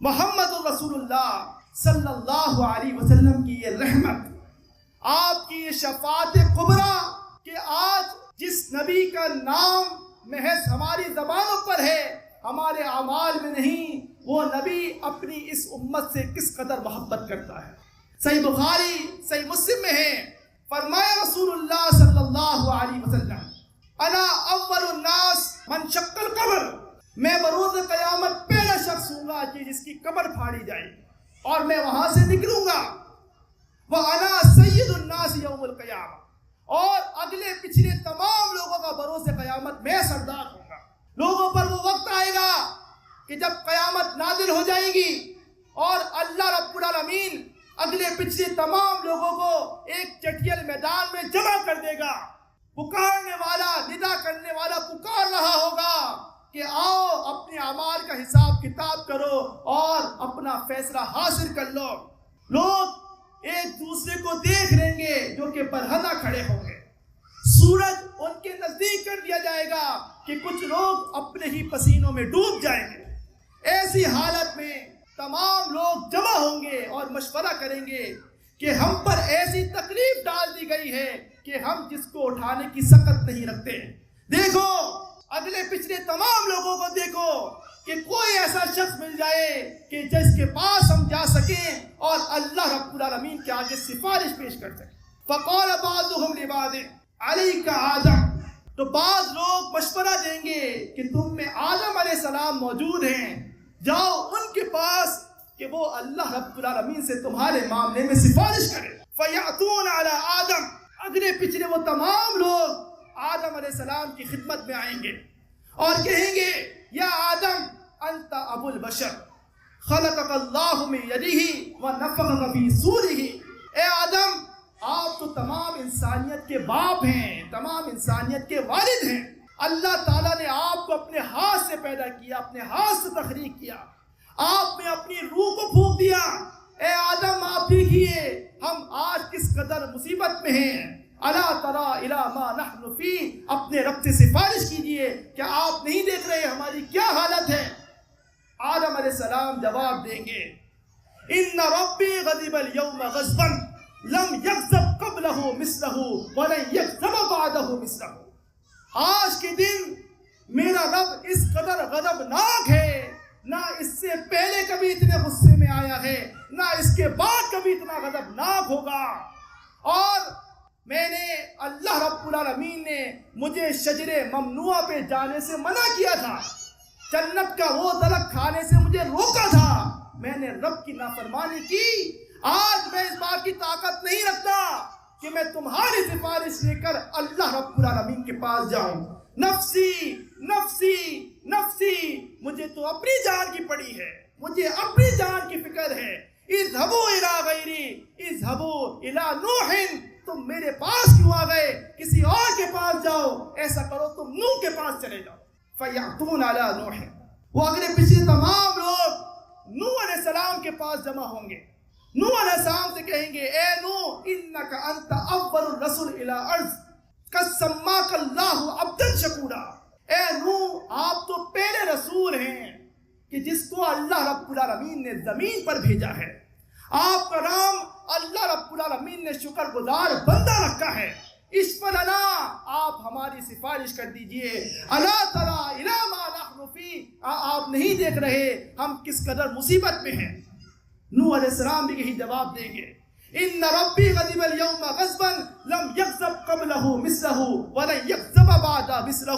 محمد رسول اللہ صلی اللہ علیہ وسلم کی یہ رحمت، آپ کی یہ شفاعت کبریٰ کہ آج جس نبی کا نام محض ہماری زبانوں پر ہے، ہمارے اعمال میں نہیں، وہ نبی اپنی اس امت سے کس قدر محبت کرتا ہے۔ صحیح بخاری صحیح مسلم میں ہے، فرمایا رسول اللہ صلی اللہ علیہ وسلم، انا اول الناس من شق القبر، میں بروز قیامت پہلا شخص ہوں گا کہ جس کی قبر پھاڑی جائے اور میں وہاں سے نکلوں گا۔ وَأَنَا سَيِّدُ النَّاسِ يَوْمُ الْقِيَامَةِ، اور اگلے پچھلے تمام لوگوں کا بروز قیامت میں سردار ہوں گا۔ لوگوں پر وہ وقت آئے گا کہ جب قیامت نازل ہو جائے گی اور اللہ رب العالمین اگلے پچھلے تمام لوگوں کو ایک چٹیل میدان میں جمع کر دے گا۔ پکارنے والا، ندا کرنے والا پکار رہا ہوگا کہ آؤ اپنے اعمال کا حساب کتاب کرو اور اپنا فیصلہ حاصل کر لو۔ لوگ ایک دوسرے کو دیکھ لیں گے جو کہ برہنہ کھڑے ہوں گے، سورج ان کے نزدیک کر دیا جائے گا کہ کچھ لوگ اپنے ہی پسینوں میں ڈوب جائیں گے۔ ایسی حالت میں تمام لوگ جمع ہوں گے اور مشورہ کریں گے کہ ہم پر ایسی تکلیف ڈال دی گئی ہے کہ ہم جس کو اٹھانے کی سکت نہیں رکھتے۔ دیکھو اگلے پچھلے تمام لوگوں کو دیکھو کہ کوئی ایسا شخص مل جائے کہ جس کے پاس ہم جا سکیں اور اللہ رب العالمین کے آگے سفارش پیش کر سکیں۔ فقال بعضهم لبعض علیک آدم، تو بعض لوگ مشورہ دیں گے کہ تم میں آدم علیہ السلام موجود ہیں، جاؤ ان کے پاس کہ وہ اللہ رب العالمین سے تمہارے معاملے میں سفارش کرے۔ فیأتون علی آدم، اگلے پچھلے وہ تمام لوگ آدم علیہ السلام کی خدمت میں آئیں گے اور کہیں گے یا آدم انت ابو البشر خلقک اللہ من یدہ ونفخ فی صورہ، اے آدم آپ تو تمام انسانیت کے باپ ہیں، تمام انسانیت کے والد ہیں۔ اللہ تعالیٰ نے آپ کو اپنے ہاتھ سے پیدا کیا، اپنے ہاتھ سے تخلیق کیا، آپ نے اپنی روح کو پھونک دیا۔ اے آدم آپ دیکھیے ہم آج کس قدر مصیبت میں ہیں، الا تری الی ما نحن فی، اپنے رب سے سفارش کیجئے، کیا آپ نہیں دیکھ رہے ہماری کیا حالت ہے؟ آدم علیہ السلام جواب دیں گے ان ربی غضب اليوم غضبا لم یغضب قبلہ مثلہ ولن یغضب بعدہ مثلہ، آج کے دن میرا رب اس قدر غضبناک ہے، نہ اس سے پہلے کبھی اتنے غصے میں آیا ہے، نہ اس کے بعد کبھی اتنا غضبناک ہوگا۔ اور میں نے اللہ رب العالمین نے مجھے شجر ممنوع پہ جانے سے منع کیا تھا، جنت کا وہ درخت کھانے سے مجھے روکا تھا، میں نے رب کی نافرمانی کی۔ آج میں اس بات کی طاقت نہیں رکھتا کہ میں تمہاری سفارش لے کر اللہ رب العالمین کے پاس جاؤں۔ نفسی نفسی نفسی، مجھے تو اپنی جان کی پڑی ہے، مجھے اپنی جان کی فکر ہے۔ اذهبوا الى غیری، اذهبوا الى نوح، تم میرے پاس کیوں آ گئے؟ کسی اور کے پاس جاؤ، ایسا کرو تم نوح کے پاس چلے جاؤ۔ فیأتون علی نوح، وہ اگلے پچھلے تمام لوگ نوح علیہ السلام کے پاس جمع ہوں گے۔ نوح علیہ السلام سے کہیں گے اے نوح انک انت اول الرسل الی ارض قد سماک اللہ عبدا شکورا، اے نوح آپ تو پہلے رسول ہیں کہ جس کو اللہ رب العالمین نے زمین پر بھیجا ہے، آپ کا نام اللہ رب العالمین نے شکر گزار بندہ رکھا ہے۔ اشفع لنا، آپ ہماری سفارش کر دیجئے۔ الا تری الی ما نحن فی، آپ نہیں دیکھ رہے ہم کس قدر مصیبت میں ہیں؟ نوح علیہ السلام بھی یہی جواب دیں گے ان ربی غضب اليوم غضبا لم یغضب قبلہ مثلہ ولن یغضب بعد مثلہ،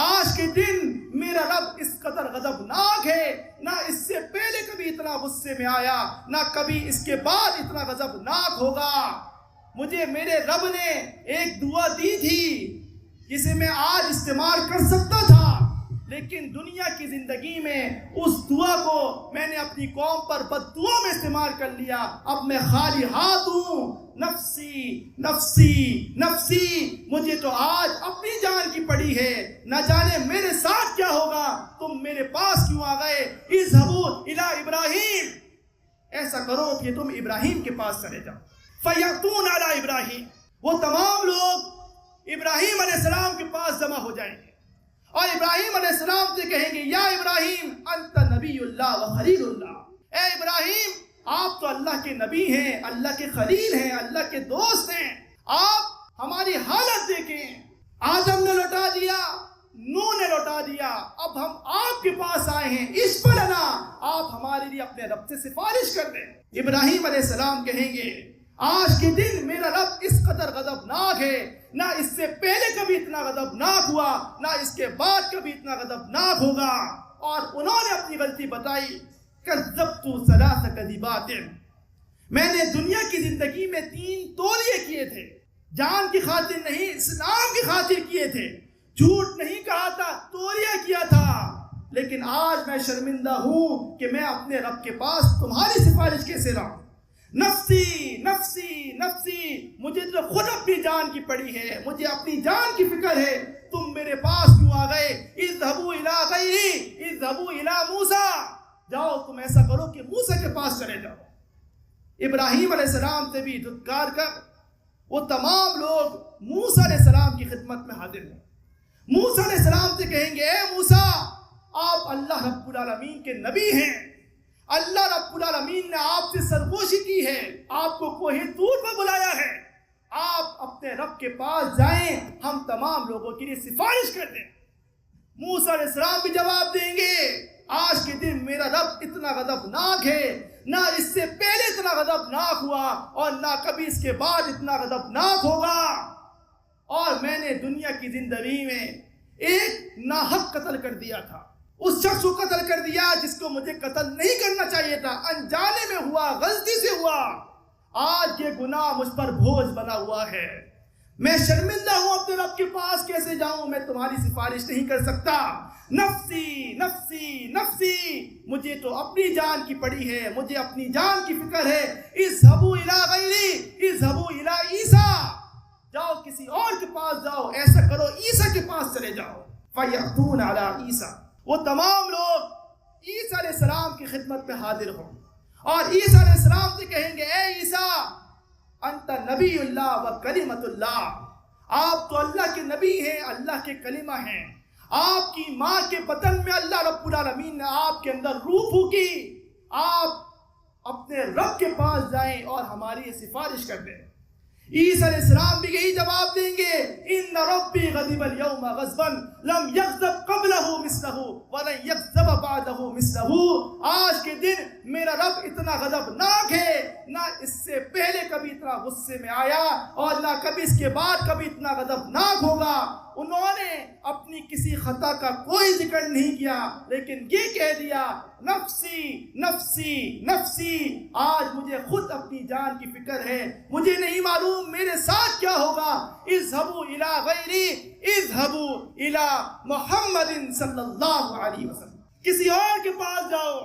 آج کے دن میرا رب اس قدر غضبناک ہے، نہ اس سے پہلے کبھی اتنا غصے میں آیا، نہ کبھی اس کے بعد اتنا غضبناک ہوگا۔ مجھے میرے رب نے ایک دعا دی تھی جسے میں آج استعمال کر سکتا تھا، لیکن دنیا کی زندگی میں اس دعا کو میں نے اپنی قوم پر بد دعا میں استعمال کر لیا۔ اب میں خالی ہاتھ ہوں، نفسی نفسی نفسی، مجھے تو آج اپنی جان کی پڑی ہے، نہ جانے میرے ساتھ کیا ہوگا، تم میرے پاس کیوں آ گئے؟ اذهبوا الی ابراہیم، ایسا کرو کہ تم ابراہیم کے پاس چلے جاؤ۔ فیأتون علی ابراہیم، وہ تمام لوگ ابراہیم علیہ السلام کے پاس جمع ہو جائیں گے اور ابراہیم علیہ السلام سے کہیں گے یا ابراہیم انت نبی اللہ و خلیل اللہ، اے ابراہیم آپ تو اللہ کے نبی ہیں، اللہ کے خلیل ہیں، اللہ کے دوست ہیں، آپ ہماری حالت دیکھیں، آدم نے لوٹا دیا، نوح نے لوٹا دیا، اب ہم آپ کے پاس آئے ہیں، اشفع لنا، آپ ہمارے لیے اپنے رب سے سفارش کر دیں۔ ابراہیم علیہ السلام کہیں گے آج کے دن میرا رب اس قدر غضبناک ہے، نہ اس سے پہلے کبھی اتنا غضبناک ہوا، نہ اس کے بعد کبھی اتنا غضبناک ہوگا۔ اور انہوں نے اپنی غلطی بتائی، کذبت ثلاث کذبات، میں نے دنیا کی زندگی میں 3 تولیے کیے تھے، جان کی خاطر نہیں، اسلام کی خاطر کیے تھے، جھوٹ نہیں کہا تھا، تولیہ کیا تھا، لیکن آج میں شرمندہ ہوں کہ میں اپنے رب کے پاس تمہاری سفارش کیسے لاؤں۔ نفسی نفسی نفسی، مجھے تو خود اپنی جان کی پڑی ہے، مجھے اپنی جان کی فکر ہے، تم میرے پاس کیوں آ گئے؟ اذهبوا الى غیری، اذهبوا الى موسیٰ، جاؤ تم ایسا کرو کہ موسیٰ کے پاس چلے جاؤ۔ ابراہیم علیہ السلام سے بھی دھتکار کر وہ تمام لوگ موسیٰ علیہ السلام کی خدمت میں حاضر ہیں۔ موسیٰ علیہ السلام سے کہیں گے اے موسیٰ آپ اللہ رب العالمین کے نبی ہیں، اللہ رب العالمین نے آپ سے سرگوشی کی ہے، آپ کو کوہ طور پر بلایا ہے، آپ اپنے رب کے پاس جائیں، ہم تمام لوگوں کے لیے سفارش کر دیں۔ موسیٰ علیہ السلام بھی جواب دیں گے آج کے دن میرا رب اتنا غضبناک ہے، نہ اس سے پہلے اتنا غضبناک ہوا اور نہ کبھی اس کے بعد اتنا غضبناک ہوگا، اور میں نے دنیا کی زندگی میں ایک ناحق قتل کر دیا تھا، اس شخص کو قتل کر دیا جس کو مجھے قتل نہیں کرنا چاہیے تھا، انجانے میں ہوا، غلطی سے ہوا، آج یہ گناہ مجھ پر بوجھ بنا ہوا ہے، میں شرمندہ ہوں، اپنے رب کے پاس کیسے جاؤں، میں تمہاری سفارش نہیں کر سکتا۔ نفسی نفسی نفسی، مجھے تو اپنی جان کی پڑی ہے، مجھے اپنی جان کی فکر ہے۔ اذهبوا الى غیری، اذهبوا الى عیسیٰ، جاؤ کسی اور کے پاس جاؤ، ایسا کرو عیسیٰ کے پاس چلے جاؤ۔ فَيَأْتُونَ عَلَىٰ عیسیٰ، وہ تمام لوگ عیسیٰ علیہ السلام کی خدمت میں حاضر ہوں اور عیسیٰ علیہ السلام سے کہیں گے اے عیسیٰ انت نبی اللہ و کلمۃ اللہ، آپ تو اللہ کے نبی ہیں، اللہ کے کلمہ ہیں، آپ کی ماں کے بطن میں اللہ رب العالمین نے آپ کے اندر روح پھونکی، آپ اپنے رب کے پاس جائیں اور ہماری یہ سفارش کر دیں۔ عیسیٰ علیہ السلام بھی یہی جواب دیں گے ان ربی غضب اليوم غضبا لم یغضب قبلہ مثلہ ولن یغضب بعدہ مثلہ، آج کے دن میرا رب اتنا غضبناک ہے، نہ اس سے پہلے کبھی اتنا غصے میں آیا اور نہ کبھی اس کے بعد کبھی اتنا غضبناک ہوگا۔ انہوں نے اپنی کسی خطا کا کوئی ذکر نہیں کیا، لیکن یہ کہہ دیا نفسی نفسی نفسی، آج مجھے خود اپنی جان کی فکر ہے، مجھے نہیں معلوم میرے ساتھ کیا ہوگا۔ اذهبوا الى غیری، اذهبوا الى محمد صلی اللہ علیہ وسلم، کسی اور کے پاس جاؤ،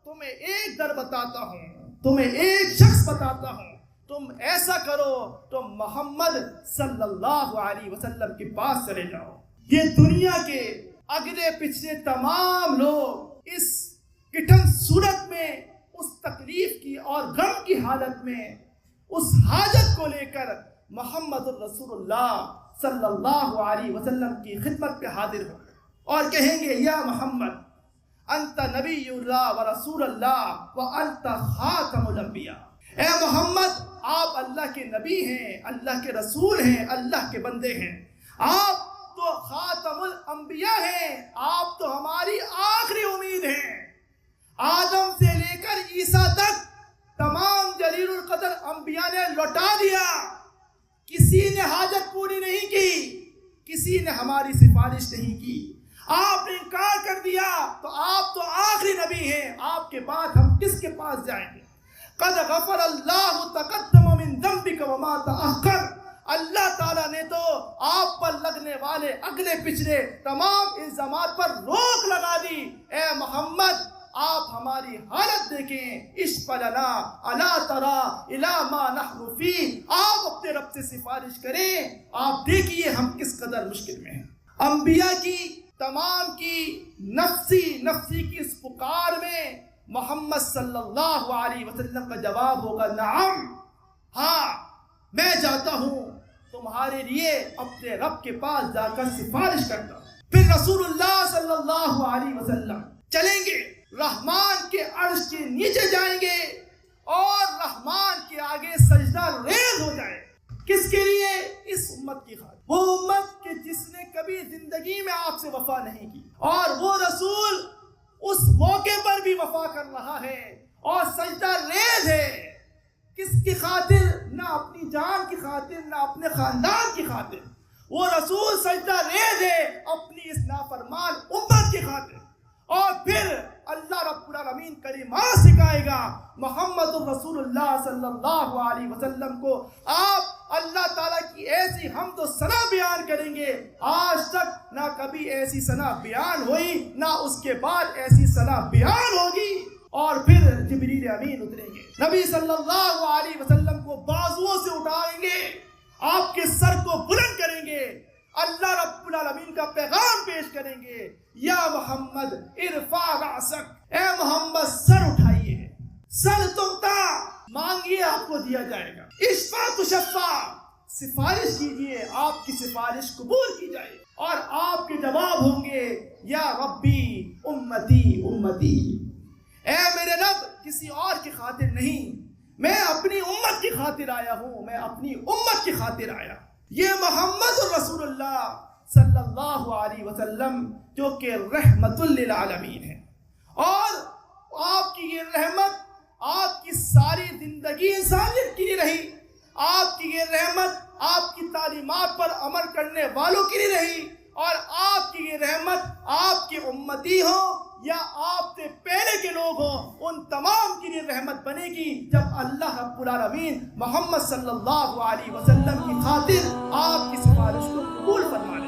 تمہیں ایک در بتاتا ہوں، تمہیں ایک شخص بتاتا ہوں، تم ایسا کرو تو محمد صلی اللہ علیہ وسلم کے پاس چلے جاؤ۔ یہ دنیا کے اگلے پچھلے تمام لوگ اس کٹھن صورت میں، اس تکلیف کی اور غم کی حالت میں، اس حاجت کو لے کر محمد الرسول اللہ صلی اللہ علیہ وسلم کی خدمت پہ حاضر ہو اور کہیں گے یا محمد انت نبی اللہ و رسول اللہ و انت خاتم الانبیاء، اے محمد آپ اللہ کے نبی ہیں، اللہ کے رسول ہیں، اللہ کے بندے ہیں، آپ تو خاتم الانبیاء ہیں، آپ تو ہماری آخری امید ہیں۔ آدم سے لے کر عیسیٰ تک تمام جلیل القدر انبیاء نے لوٹا دیا، کسی نے حاجت پوری نہیں کی، کسی نے ہماری سفارش نہیں کی، آپ نے انکار کر دیا، تو آپ تو آخری نبی ہیں، آپ کے بعد ہم کس کے پاس جائیں گے؟ قد غفر اللہ تقدم من ذنبک وما تأخر، اللہ تعالیٰ نے تو آپ پر لگنے والے اگلے پچھلے تمام الزامات پر روک لگا دی۔ اے محمد آپ ہماری حالت دیکھیں، اشفع لنا الا ترى الی ما نحن فیہ، آپ اپنے رب سے سفارش کریں، آپ دیکھیے ہم کس قدر مشکل میں ہیں۔ انبیاء کی تمام کی نفسی نفسی کی اس پکار میں محمد صلی اللہ علیہ وسلم کا جواب ہوگا نعم، ہاں میں جاتا ہوں تمہارے لیے اپنے رب کے پاس جا کر سفارش کرتا ہوں۔ پھر رسول اللہ صلی اللہ علیہ وسلم چلیں گے، رحمان کے عرش کے نیچے جائیں گے اور رحمان کے آگے سجدہ ریز ہو جائے. کس کے لیے؟ اس امت کی خاطر. وہ امت کہ جس نے کبھی زندگی میں آپ سے وفا نہیں کی، اور وہ رسول اس موقع پر بھی وفا کر رہا ہے اور سجدہ ریز ہے. کس کی خاطر؟ نہ اپنی جان کی خاطر، نہ اپنے خاندان کی خاطر. وہ رسول سجدہ ریز ہے اپنی اس نافرمان امت کی خاطر. اور پھر اللہ رب العالمین کلمات سکھائے گا محمد الرسول اللہ صلی اللہ علیہ وسلم کو. آپ اللہ تعالیٰ کی ایسی حمد و ثنا بیان کریں گے، آج تک نہ کبھی ایسی ثنا بیان ہوئی، نہ اس کے بعد ایسی ثنا بیان ہوگی. اور پھر جبریل امین اتریں گے، نبی صلی اللہ علیہ وسلم کو بازوؤں سے اٹھائیں گے، آپ کے سر کو بلند کریں گے، اللہ رب العالمین کا پیغام پیش کریں گے. یا محمد ارفع رأسک، اے محمد سر اٹھائیے، سر تمتا، مانگیے آپ کو دیا جائے گا. اشفع تشفع، سفارش کیجئے آپ کی سفارش قبول کی جائے. اور آپ کے جواب ہوں گے یا ربی امتی امتی، اے میرے رب کسی اور کی خاطر نہیں، میں اپنی امت کی خاطر آیا ہوں، میں اپنی امت کی خاطر آیا. یہ محمد رسول اللہ صلی اللہ علیہ وسلم جو کہ رحمت للعالمین ہے، اور آپ کی یہ رحمت آپ کی ساری زندگی انسانیت کے لیے رہی. آپ کی یہ رحمت آپ کی تعلیمات پر عمل کرنے والوں کے لیے رہی، اور آپ کی یہ رحمت آپ کے امتی ہوں یا آپ سے پہلے کے لوگ ہوں، ان تمام کے لیے رحمت بنے گی جب اللہ رب العالمین محمد صلی اللہ علیہ وسلم کی خاطر آپ کی سفارش کو قبول فرمائے.